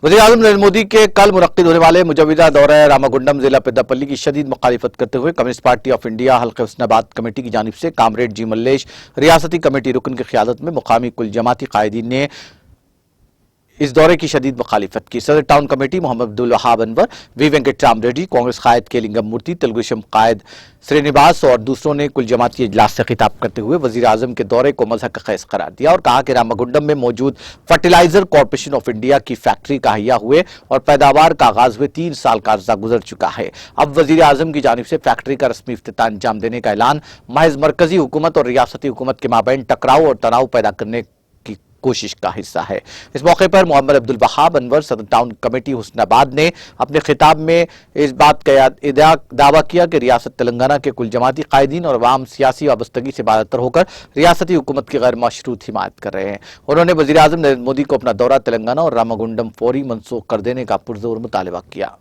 वज़ीर-ए-आज़म नरेंद्र मोदी के कल मुनक्किद होने वाले मुजव्वदा दौरा रामागुंडम जिला पेद्दापल्ली की शदीद मुखालिफत करते हुए कम्युनिस्ट पार्टी ऑफ इंडिया हल्के हुस्नाबाद कमेटी की जानिब से कामरेड जी मल्लेश रियासती कमेटी रुकन की क़ियादत में मुकामी कुल जमाती कायदीन ने इस दौरे की शदीद मुखालिफत की। सदर town committee Mohammed Abdul Wahab Anwar, V Venkat Reddy, Congress कायद के लिंगम मूर्ति, तेलुगुदेशम कायद श्रीनिवास और दूसरों ने कुल जमाती इजलास से खिताब करते हुए वज़ीर आज़म के दौरे को मज़हक ख़ैज़ करार दिया और कहा कि रामागुंडम में मौजूद फर्टिलाइजर कॉरपोरेशन ऑफ इंडिया की फैक्ट्री का अहिया हुए और पैदावार का आगाज हुए 3 साल का अर्सा गुजर चुका है। अब वज़ीर आज़म की जानिब से फैक्ट्री का रस्मी इफ्तिताह अंजाम देने का ऐलान महज मरकजी हुकूमत और रियासती हुकूमत के माबैन टकराव और तनाव पैदा करने की कोशिश का हिस्सा है। इस मौके पर मोहम्मद अब्दुल वहाब अनवर सदर टाउन कमेटी हुस्नाबाद ने अपने खिताब में इस बात का दावा किया कि रियासत तेलंगाना के कुल जमाती कायदीन और अवाम सियासी वाबस्तगी से बादतर होकर रियासती हुकूमत की गैर मशरूत हिमायत कर रहे हैं। उन्होंने वज़ीर आज़म नरेंद्र मोदी को अपना दौरा तेलंगाना और रामागुंडम फौरी मनसूख कर देने का पुरजोर मुतालबा किया।